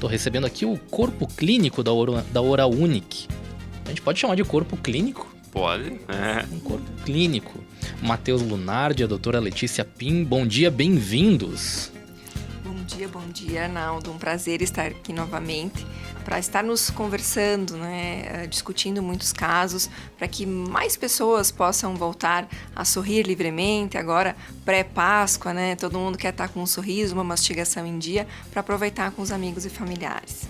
Tô recebendo aqui o corpo clínico da Oral Unique. A gente pode chamar de corpo clínico? Pode, Um corpo clínico. Matheus Lunardi, a doutora Letícia Pim, bom dia, bem-vindos. Bom dia, Arnaldo. Um prazer estar aqui novamente para estarmos conversando, né, discutindo muitos casos, para que mais pessoas possam voltar a sorrir livremente, agora pré-Páscoa, né? Todo mundo quer estar com um sorriso, uma mastigação em dia, para aproveitar com os amigos e familiares.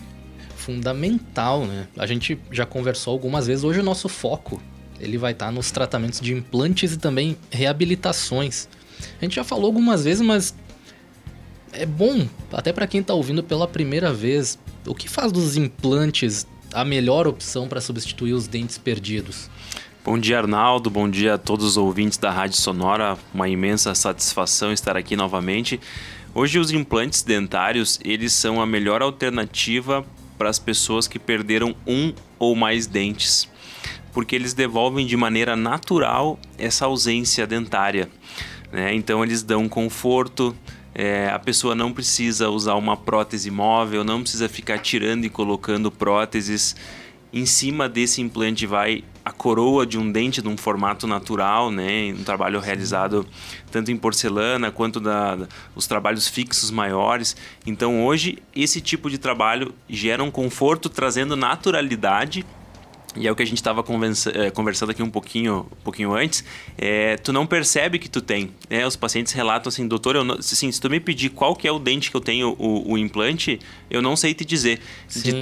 Fundamental, né? A gente já conversou algumas vezes, hoje o nosso foco, ele vai estar nos tratamentos de implantes e também reabilitações. A gente já falou algumas vezes, mas é bom, até para quem está ouvindo pela primeira vez, o que faz dos implantes a melhor opção para substituir os dentes perdidos? Bom dia, Arnaldo. Bom dia a todos os ouvintes da Rádio Sonora. Uma imensa satisfação estar aqui novamente. Hoje os implantes dentários, eles são a melhor alternativa para as pessoas que perderam um ou mais dentes, porque eles devolvem de maneira natural essa ausência dentária, né? Então eles dão conforto. A pessoa não precisa usar uma prótese móvel, não precisa ficar tirando e colocando próteses. Em cima desse implante vai a coroa de um dente de um formato natural, né? Um trabalho realizado tanto em porcelana quanto os trabalhos fixos maiores. Então hoje esse tipo de trabalho gera um conforto, trazendo naturalidade. E é o que a gente estava conversando aqui um pouquinho antes. Tu não percebe que tu tem. Os pacientes relatam assim, doutor, assim, se tu me pedir qual que é o dente que eu tenho o implante, eu não sei te dizer. De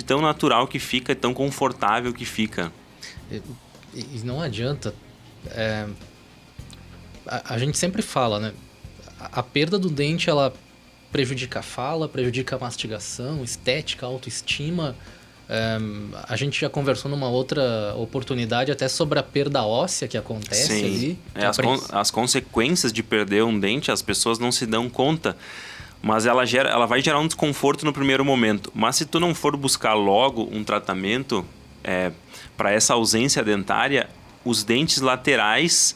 tão natural que fica, tão confortável que fica. E não adianta. A gente sempre fala, né? A perda do dente, ela prejudica a fala, prejudica a mastigação, estética, autoestima. A gente já conversou numa outra oportunidade até sobre a perda óssea que acontece ali. As consequências de perder um dente, as pessoas não se dão conta, mas ela vai gerar um desconforto no primeiro momento. Mas se tu não for buscar logo um tratamento para essa ausência dentária, os dentes laterais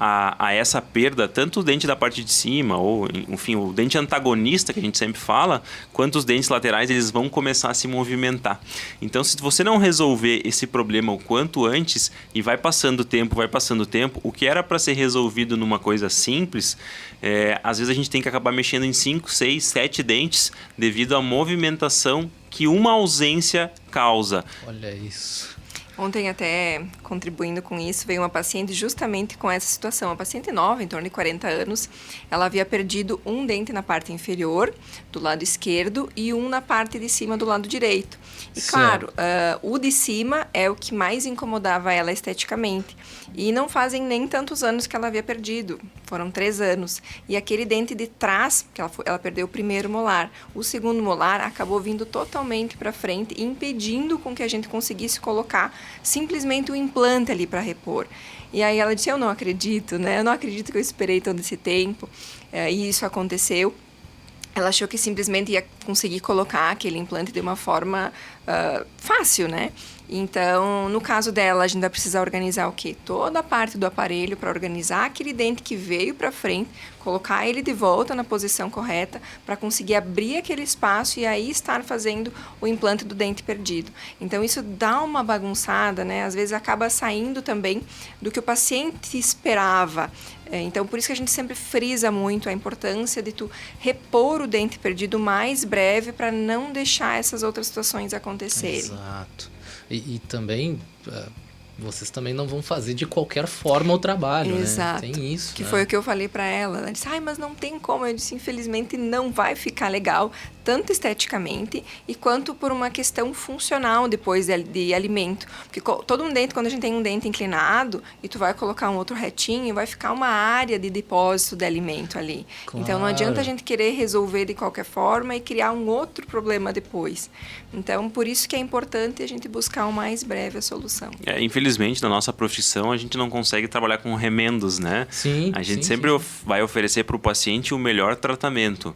a essa perda, tanto o dente da parte de cima, ou enfim, o dente antagonista que a gente sempre fala, quanto os dentes laterais, eles vão começar a se movimentar. Então, se você não resolver esse problema o quanto antes, e vai passando o tempo, o que era para ser resolvido numa coisa simples, às vezes a gente tem que acabar mexendo em 5, 6, 7 dentes, devido à movimentação que uma ausência causa. Olha isso. Ontem, até contribuindo com isso, veio uma paciente justamente com essa situação. Uma paciente nova, em torno de 40 anos. Ela havia perdido um dente na parte inferior, do lado esquerdo, e um na parte de cima, do lado direito. E claro, o de cima é o que mais incomodava ela esteticamente. E não fazem nem tantos anos que ela havia perdido. Foram 3 anos. E aquele dente de trás, que ela perdeu o primeiro molar. O segundo molar acabou vindo totalmente para frente, impedindo com que a gente conseguisse colocar simplesmente o implante ali para repor. E aí ela disse, eu não acredito, né? Eu não acredito que eu esperei todo esse tempo. E isso aconteceu. Ela achou que simplesmente ia conseguir colocar aquele implante de uma forma fácil, né? Então, no caso dela, a gente vai precisar organizar o quê? Toda a parte do aparelho para organizar aquele dente que veio para frente, colocar ele de volta na posição correta para conseguir abrir aquele espaço e aí estar fazendo o implante do dente perdido. Então, isso dá uma bagunçada, né? Às vezes acaba saindo também do que o paciente esperava. Então, por isso que a gente sempre frisa muito a importância de tu repor o dente perdido o mais breve para não deixar essas outras situações acontecerem. Exato. E também, vocês também não vão fazer de qualquer forma o trabalho, Exato. né? Tem isso, que né? foi o que eu falei para ela. Ela disse, mas não tem como. Eu disse, infelizmente não vai ficar legal, tanto esteticamente e quanto por uma questão funcional depois de alimento. Porque todo um dente, quando a gente tem um dente inclinado e tu vai colocar um outro retinho, vai ficar uma área de depósito de alimento ali. Claro. Então não adianta a gente querer resolver de qualquer forma e criar um outro problema depois. Então, por isso que é importante a gente buscar o mais breve a solução. Infelizmente, na nossa profissão, a gente não consegue trabalhar com remendos, né? Sim. A gente sempre vai oferecer para o paciente o melhor tratamento.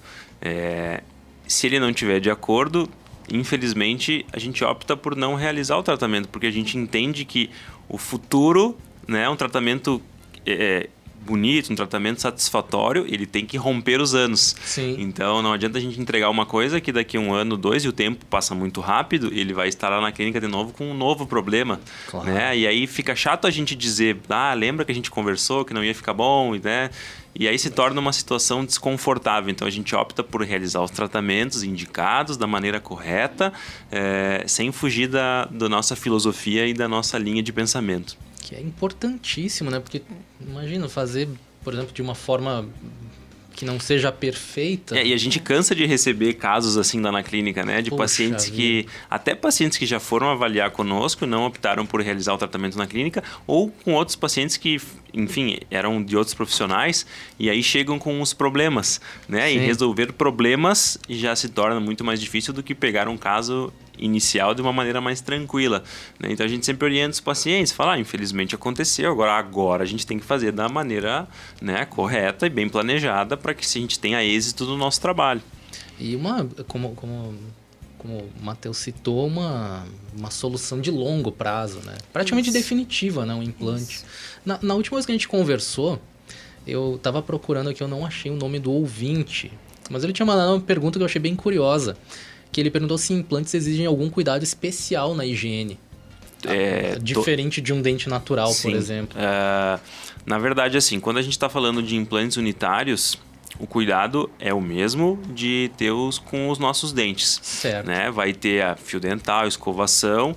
Se ele não tiver de acordo, infelizmente, a gente opta por não realizar o tratamento, porque a gente entende que o futuro, né, um tratamento bonito, um tratamento satisfatório, ele tem que romper os anos. Sim. Então não adianta a gente entregar uma coisa que daqui a 1 ano, 2, e o tempo passa muito rápido, ele vai estar lá na clínica de novo com um novo problema. Claro. Né? E aí fica chato a gente dizer, lembra que a gente conversou que não ia ficar bom, né? E aí se torna uma situação desconfortável. Então a gente opta por realizar os tratamentos indicados da maneira correta, sem fugir da nossa filosofia e da nossa linha de pensamento. Que é importantíssimo, né? Porque imagina fazer, por exemplo, de uma forma que não seja perfeita. E a gente cansa de receber casos assim lá na clínica, né? De Poxa pacientes que... Até pacientes que já foram avaliar conosco não optaram por realizar o tratamento na clínica, ou com outros pacientes que, enfim, eram de outros profissionais e aí chegam com os problemas, né? Sim. E resolver problemas já se torna muito mais difícil do que pegar um caso inicial de uma maneira mais tranquila, né? Então a gente sempre orienta os pacientes, fala, infelizmente aconteceu, agora a gente tem que fazer da maneira, né, correta e bem planejada para que a gente tenha êxito no nosso trabalho. E como o Matheus citou, uma solução de longo prazo, né? Praticamente definitiva, né? Um implante. Na última vez que a gente conversou, eu estava procurando aqui, eu não achei o nome do ouvinte, mas ele tinha mandado uma pergunta que eu achei bem curiosa, que ele perguntou se implantes exigem algum cuidado especial na higiene. Diferente de um dente natural, Sim. por exemplo. Na verdade, assim, quando a gente está falando de implantes unitários, o cuidado é o mesmo de ter com os nossos dentes. Certo. Né? Vai ter a fio dental, escovação.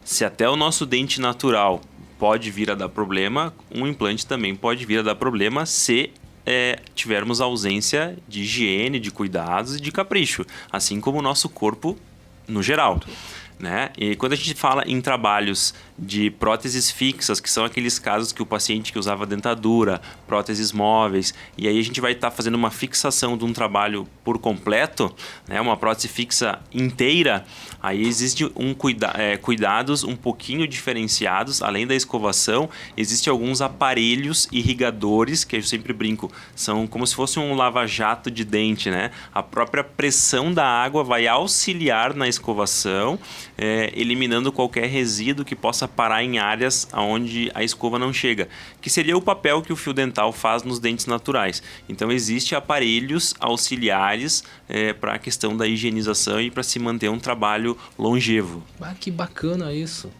Se até o nosso dente natural pode vir a dar problema, um implante também pode vir a dar problema se tivermos ausência de higiene, de cuidados e de capricho, assim como o nosso corpo no geral. Né? E quando a gente fala em trabalhos de próteses fixas, que são aqueles casos que o paciente que usava dentadura, próteses móveis, e aí a gente vai estar fazendo uma fixação de um trabalho por completo, né? Uma prótese fixa inteira, aí existe cuidados um pouquinho diferenciados, além da escovação, existem alguns aparelhos irrigadores, que eu sempre brinco, são como se fosse um lava-jato de dente, né? A própria pressão da água vai auxiliar na escovação, eliminando qualquer resíduo que possa parar em áreas onde a escova não chega, que seria o papel que o fio dental faz nos dentes naturais. Então, existem aparelhos auxiliares para a questão da higienização e para se manter um trabalho longevo. Que bacana isso.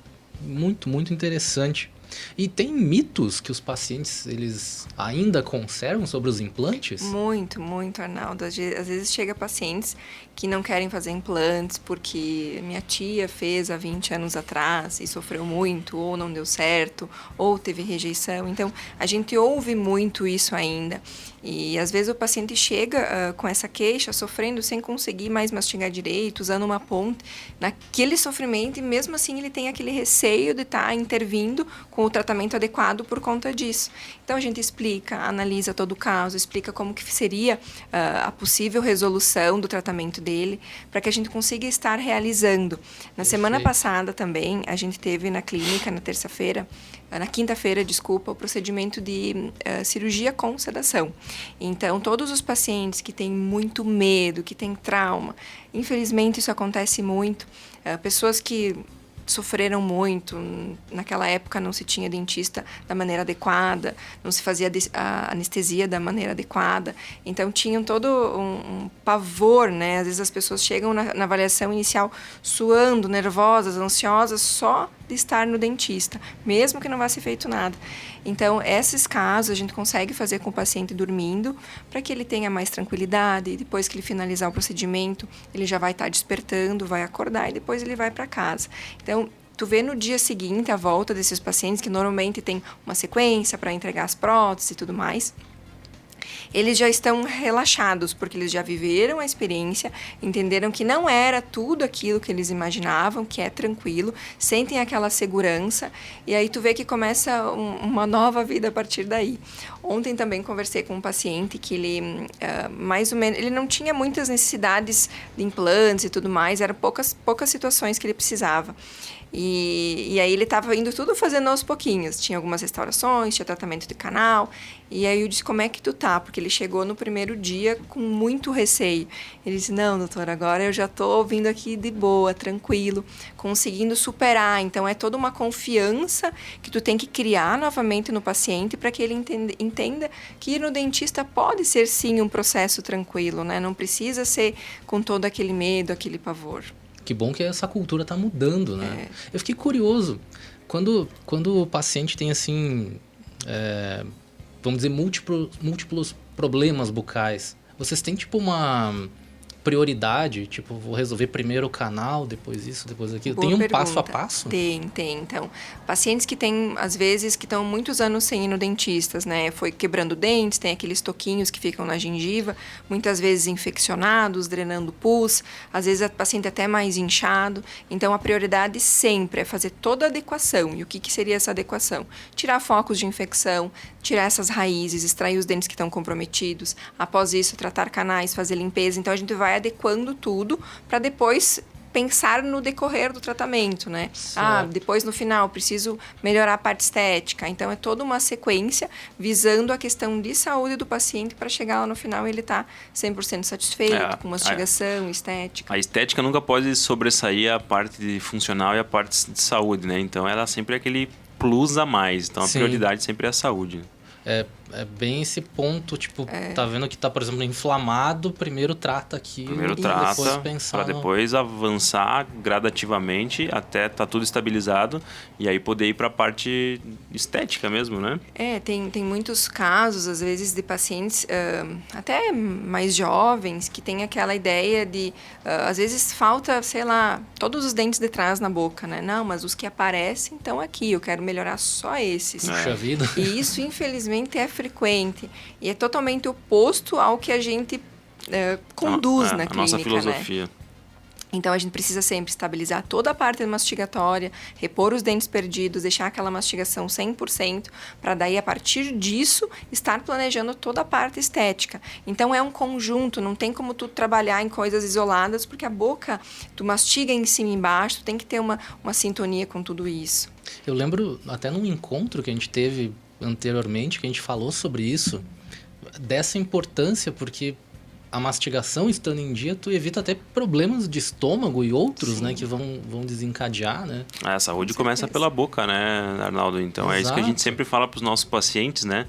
Muito, muito interessante. E tem mitos que os pacientes eles ainda conservam sobre os implantes? Muito, muito, Arnaldo. Às vezes chega pacientes que não querem fazer implantes porque minha tia fez há 20 anos atrás e sofreu muito, ou não deu certo, ou teve rejeição. Então, a gente ouve muito isso ainda. E às vezes o paciente chega com essa queixa, sofrendo sem conseguir mais mastigar direito, usando uma ponte, naquele sofrimento, e mesmo assim ele tem aquele receio de estar intervindo com o tratamento adequado por conta disso. Então a gente explica, analisa todo o caso, explica como que seria a possível resolução do tratamento dele, para que a gente consiga estar realizando. Na semana passada também, a gente teve na clínica, na quinta-feira, o procedimento de cirurgia com sedação. Então, todos os pacientes que têm muito medo, que têm trauma, infelizmente isso acontece muito, pessoas que sofreram muito, naquela época não se tinha dentista da maneira adequada, não se fazia a anestesia da maneira adequada, então tinham todo um pavor, né? Às vezes as pessoas chegam na avaliação inicial suando, nervosas, ansiosas, só de estar no dentista, mesmo que não vá ser feito nada. Então, esses casos a gente consegue fazer com o paciente dormindo, para que ele tenha mais tranquilidade, e depois que ele finalizar o procedimento, ele já vai estar despertando, vai acordar e depois ele vai para casa. Então, tu vê no dia seguinte a volta desses pacientes, que normalmente tem uma sequência para entregar as próteses e tudo mais, eles já estão relaxados, porque eles já viveram a experiência, entenderam que não era tudo aquilo que eles imaginavam, que é tranquilo, sentem aquela segurança, e aí tu vê que começa uma nova vida a partir daí. Ontem também conversei com um paciente que ele, mais ou menos, ele não tinha muitas necessidades de implantes e tudo mais, eram poucas situações que ele precisava. E aí ele estava indo tudo fazendo aos pouquinhos. Tinha algumas restaurações, tinha tratamento de canal. E aí eu disse, como é que tu tá? Porque ele chegou no primeiro dia com muito receio. Ele disse, não, doutor, agora eu já tô vindo aqui de boa, tranquilo, conseguindo superar. Então é toda uma confiança que tu tem que criar novamente no paciente para que ele entenda que ir no dentista pode ser sim um processo tranquilo, né? Não precisa ser com todo aquele medo, aquele pavor. Que bom que essa cultura está mudando, né? Eu fiquei curioso. Quando o paciente tem, assim, vamos dizer, múltiplos problemas bucais, vocês têm, tipo, uma prioridade? Tipo, vou resolver primeiro o canal, depois isso, depois aquilo. Boa Tem um pergunta. passo a passo? Tem. Então, pacientes que têm, às vezes, que estão muitos anos sem ir no dentista, né? Foi quebrando dentes, tem aqueles toquinhos que ficam na gengiva, muitas vezes infeccionados, drenando pus, às vezes o paciente até mais inchado. Então, a prioridade sempre é fazer toda a adequação. E o que seria essa adequação? Tirar focos de infecção, tirar essas raízes, extrair os dentes que estão comprometidos. Após isso, tratar canais, fazer limpeza. Então, a gente vai adequando tudo para depois pensar no decorrer do tratamento, né? Certo. Depois no final preciso melhorar a parte estética. Então é toda uma sequência visando a questão de saúde do paciente para chegar lá no final e ele tá 100% satisfeito, com mastigação, estética. A estética nunca pode sobressair a parte funcional e a parte de saúde, né? Então ela sempre é aquele plus a mais. Então a prioridade sempre é a saúde. É bem esse ponto, tipo, tá vendo que tá, por exemplo, inflamado, primeiro trata aquilo. Primeiro trata, depois pensar para depois avançar gradativamente até tá tudo estabilizado e aí poder ir para a parte estética mesmo, né? Tem muitos casos, às vezes, de pacientes até mais jovens que têm aquela ideia de, às vezes falta, sei lá, todos os dentes de trás na boca, né? Não, mas os que aparecem estão aqui, eu quero melhorar só esses. Puxa vida. E isso, infelizmente, é frequente e é totalmente oposto ao que a gente conduz na clínica, a nossa filosofia. Né? Então, a gente precisa sempre estabilizar toda a parte mastigatória, repor os dentes perdidos, deixar aquela mastigação 100%, para daí, a partir disso, estar planejando toda a parte estética. Então, é um conjunto, não tem como tu trabalhar em coisas isoladas, porque a boca, tu mastiga em cima e embaixo, tu tem que ter uma sintonia com tudo isso. Eu lembro até num encontro que a gente teve anteriormente, que a gente falou sobre isso, dessa importância, porque a mastigação estando em dia, tu evita até problemas de estômago e outros, né, que vão desencadear, né? A saúde começa pela boca, né, Arnaldo? Então é isso que a gente sempre fala para os nossos pacientes, né?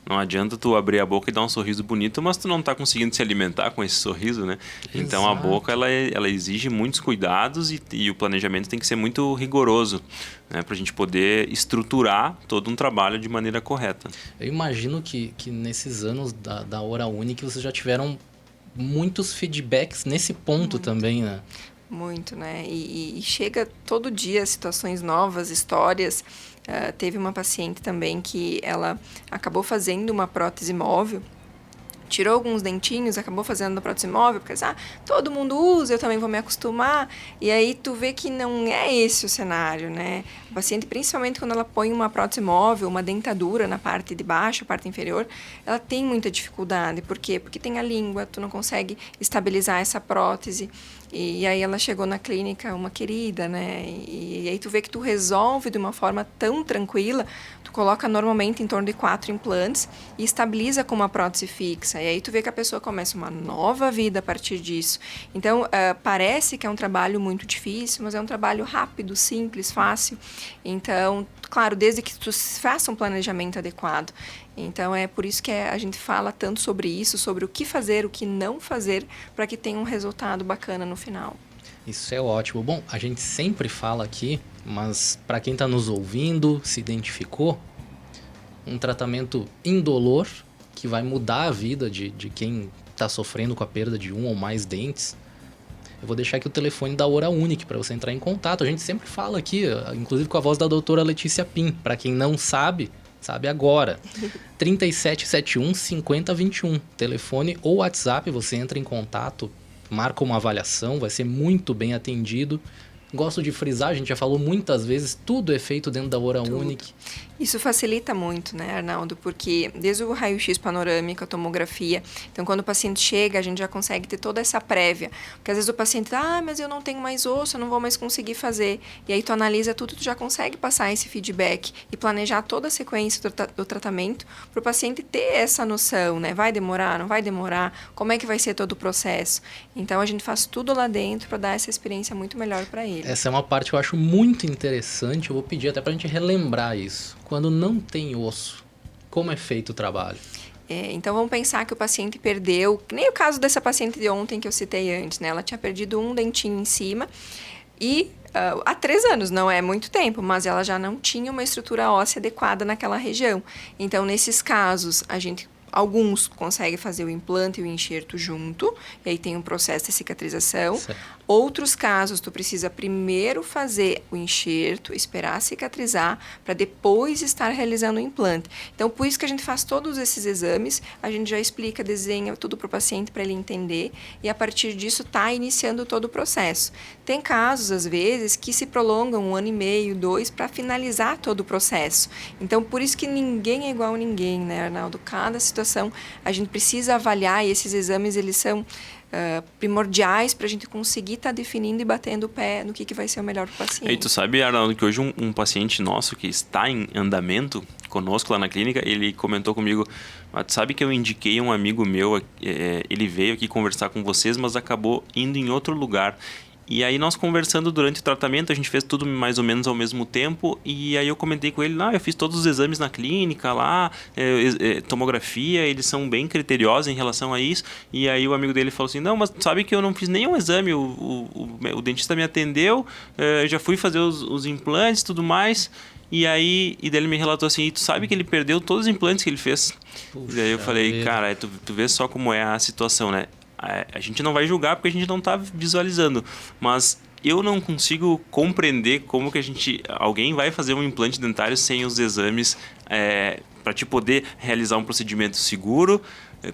Não adianta tu abrir a boca e dar um sorriso bonito, mas tu não tá conseguindo se alimentar com esse sorriso, né? Então a boca, ela exige muitos cuidados e o planejamento tem que ser muito rigoroso, né? Pra gente poder estruturar todo um trabalho de maneira correta. Eu imagino que nesses anos da Oral Unique vocês já tiveram muitos feedbacks nesse ponto também, né? Muito, né? E chega todo dia situações novas, histórias. Teve uma paciente também que ela acabou fazendo uma prótese móvel, tirou alguns dentinhos, acabou fazendo a prótese móvel, porque todo mundo usa, eu também vou me acostumar. E aí tu vê que não é esse o cenário, né? A paciente, principalmente quando ela põe uma prótese móvel, uma dentadura na parte de baixo, a parte inferior, ela tem muita dificuldade. Por quê? Porque tem a língua, tu não consegue estabilizar essa prótese. E aí ela chegou na clínica, uma querida, né? E aí tu vê que tu resolve de uma forma tão tranquila, tu coloca normalmente em torno de 4 implantes e estabiliza com uma prótese fixa. E aí tu vê que a pessoa começa uma nova vida a partir disso. Então, parece que é um trabalho muito difícil, mas é um trabalho rápido, simples, fácil. Então, claro, desde que tu faça um planejamento adequado. Então, é por isso que a gente fala tanto sobre isso, sobre o que fazer, o que não fazer, para que tenha um resultado bacana no final. Isso é ótimo. Bom, a gente sempre fala aqui, mas para quem está nos ouvindo, se identificou, um tratamento indolor que vai mudar a vida de quem está sofrendo com a perda de um ou mais dentes. Eu vou deixar aqui o telefone da Oral Unique para você entrar em contato. A gente sempre fala aqui, inclusive com a voz da doutora Letícia Pim. Para quem não sabe agora. 3771 5021. Telefone ou WhatsApp, você entra em contato, marca uma avaliação, vai ser muito bem atendido. Gosto de frisar, a gente já falou muitas vezes, tudo é feito dentro da Oral Unique. Isso facilita muito, né, Arnaldo? Porque desde o raio-x panorâmico, a tomografia, então quando o paciente chega, a gente já consegue ter toda essa prévia. Porque às vezes o paciente mas eu não tenho mais osso, eu não vou mais conseguir fazer. E aí tu analisa tudo, tu já consegue passar esse feedback e planejar toda a sequência do tratamento para o paciente ter essa noção, né? Vai demorar, não vai demorar? Como é que vai ser todo o processo? Então a gente faz tudo lá dentro para dar essa experiência muito melhor para ele. Essa é uma parte que eu acho muito interessante, eu vou pedir até pra gente relembrar isso. Quando não tem osso, como é feito o trabalho? Então, vamos pensar que o paciente perdeu, nem o caso dessa paciente de ontem que eu citei antes, né? Ela tinha perdido um dentinho em cima e há 3 anos, não é muito tempo, mas ela já não tinha uma estrutura óssea adequada naquela região. Então, nesses casos, alguns conseguem fazer o implante e o enxerto junto, e aí tem um processo de cicatrização. Certo. Outros casos, tu precisa primeiro fazer o enxerto, esperar cicatrizar, para depois estar realizando o implante. Então, por isso que a gente faz todos esses exames, a gente já explica, desenha tudo para o paciente para ele entender, e a partir disso está iniciando todo o processo. Tem casos, às vezes, que se prolongam 1 ano e meio, 2, para finalizar todo o processo. Então, por isso que ninguém é igual a ninguém, né, Arnaldo? Cada situação a gente precisa avaliar, e esses exames, eles são primordiais para a gente conseguir estar definindo e batendo o pé no que vai ser o melhor para o paciente. E tu sabe, Arnaldo, que hoje um paciente nosso que está em andamento conosco lá na clínica, ele comentou comigo, tu sabe que eu indiquei um amigo meu, ele veio aqui conversar com vocês, mas acabou indo em outro lugar. E aí nós conversando durante o tratamento, a gente fez tudo mais ou menos ao mesmo tempo, e aí eu comentei com ele, eu fiz todos os exames na clínica lá, tomografia, eles são bem criteriosos em relação a isso, e aí o amigo dele falou assim, não, mas sabe que eu não fiz nenhum exame, o dentista me atendeu, eu já fui fazer os implantes e tudo mais, e daí ele me relatou assim, tu sabe que ele perdeu todos os implantes que ele fez? Puxa, e aí eu falei, vida. cara, tu vê só como é a situação, né? A gente não vai julgar porque a gente não está visualizando, mas eu não consigo compreender como que alguém vai fazer um implante dentário sem os exames para te poder realizar um procedimento seguro,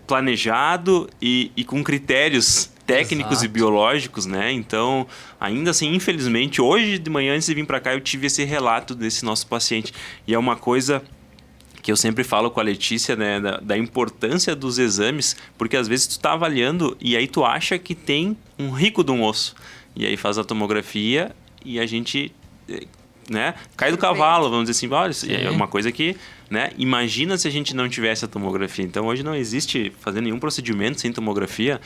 planejado e com critérios técnicos Exato. e biológicos, né? Então, ainda assim, infelizmente, hoje de manhã antes de vir para cá eu tive esse relato desse nosso paciente, e é uma coisa que eu sempre falo com a Letícia, né, da importância dos exames, porque às vezes tu tá avaliando e aí tu acha que tem um rico de um osso, e aí faz a tomografia e a gente, né, cai do cavalo, vamos dizer assim, olha, isso é uma coisa que, né, imagina se a gente não tivesse a tomografia. Então hoje não existe fazer nenhum procedimento sem tomografia,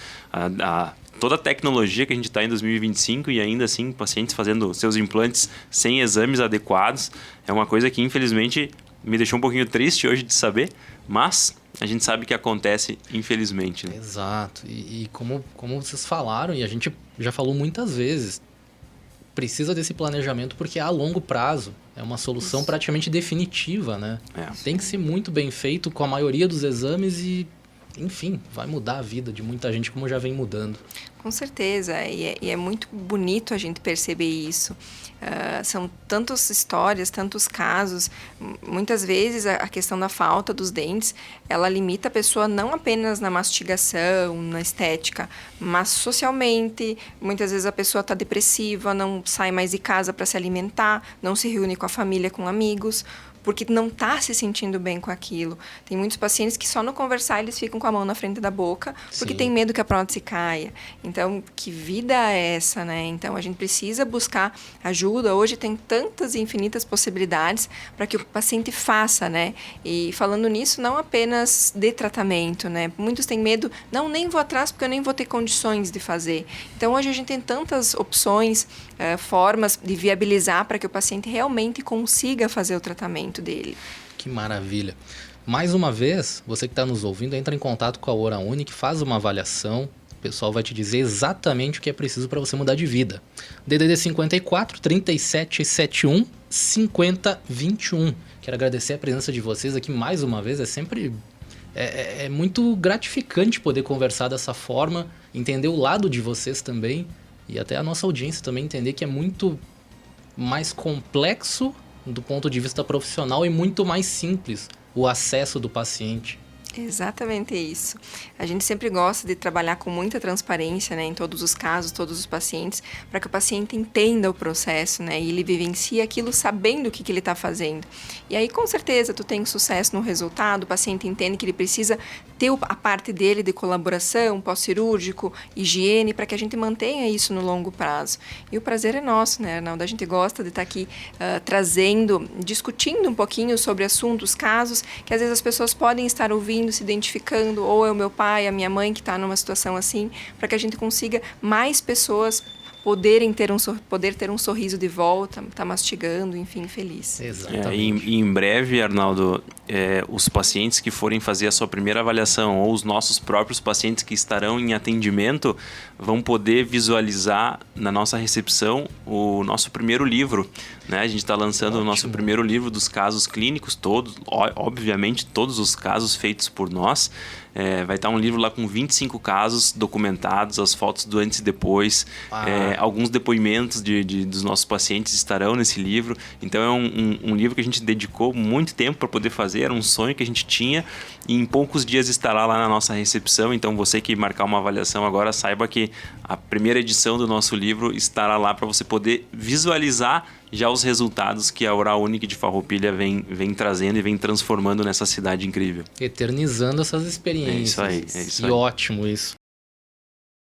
toda a tecnologia que a gente está em 2025 e ainda assim pacientes fazendo seus implantes sem exames adequados, é uma coisa que infelizmente me deixou um pouquinho triste hoje de saber, mas a gente sabe que acontece, infelizmente. Né? Exato. E como vocês falaram, e a gente já falou muitas vezes, precisa desse planejamento porque é a longo prazo. É uma solução praticamente definitiva, né? Tem que ser muito bem feito com a maioria dos exames e, enfim, vai mudar a vida de muita gente como já vem mudando. Com certeza, e é muito bonito a gente perceber isso. São tantas histórias, tantos casos. Muitas vezes a questão da falta dos dentes, ela limita a pessoa não apenas na mastigação, na estética, mas socialmente. Muitas vezes a pessoa está depressiva, não sai mais de casa para se alimentar, não se reúne com a família, com amigos, porque não está se sentindo bem com aquilo. Tem muitos pacientes que só no conversar eles ficam com a mão na frente da boca, porque Sim. tem medo que a prótese caia. Então, que vida é essa, né? Então, a gente precisa buscar ajuda. Hoje tem tantas e infinitas possibilidades para que o paciente faça, né? E falando nisso, não apenas de tratamento, né? Muitos têm medo, não, nem vou atrás porque eu nem vou ter condições de fazer. Então, hoje a gente tem tantas opções, formas de viabilizar para que o paciente realmente consiga fazer o tratamento dele. Que maravilha. Mais uma vez, você que está nos ouvindo, entra em contato com a Ora Unique, faz uma avaliação. O pessoal vai te dizer exatamente o que é preciso para você mudar de vida. DDD 54 3771 5021. Quero agradecer a presença de vocês aqui mais uma vez. É sempre muito gratificante poder conversar dessa forma, entender o lado de vocês também e até a nossa audiência também entender que é muito mais complexo do ponto de vista profissional e muito mais simples o acesso do paciente. Exatamente isso. A gente sempre gosta de trabalhar com muita transparência, né, em todos os casos, todos os pacientes, para que o paciente entenda o processo, né, e ele vivencie aquilo sabendo o que ele está fazendo. E aí, com certeza, tu tem sucesso no resultado, o paciente entende que ele precisa ter a parte dele de colaboração, pós-cirúrgico, higiene, para que a gente mantenha isso no longo prazo. E o prazer é nosso, né, Arnaldo? A gente gosta de estar aqui trazendo, discutindo um pouquinho sobre assuntos, casos, que às vezes as pessoas podem estar ouvindo, se identificando, ou é o meu pai, a minha mãe que está numa situação assim, para que a gente consiga mais pessoas poder ter um sorriso de volta, tá mastigando, enfim, feliz. Exatamente. E em breve, Arnaldo, os pacientes que forem fazer a sua primeira avaliação ou os nossos próprios pacientes que estarão em atendimento vão poder visualizar na nossa recepção o nosso primeiro livro, né? A gente está lançando o nosso primeiro livro dos casos clínicos, todos, obviamente todos os casos feitos por nós. Vai estar um livro lá com 25 casos documentados, as fotos do antes e depois, alguns depoimentos dos nossos pacientes estarão nesse livro. Então é um livro que a gente dedicou muito tempo para poder fazer, era um sonho que a gente tinha e em poucos dias estará lá na nossa recepção. Então você que marcar uma avaliação agora, saiba que a primeira edição do nosso livro estará lá para você poder visualizar já os resultados que a Oral Unique de Farroupilha vem trazendo e vem transformando nessa cidade incrível. Eternizando essas experiências. É isso aí. E ótimo isso.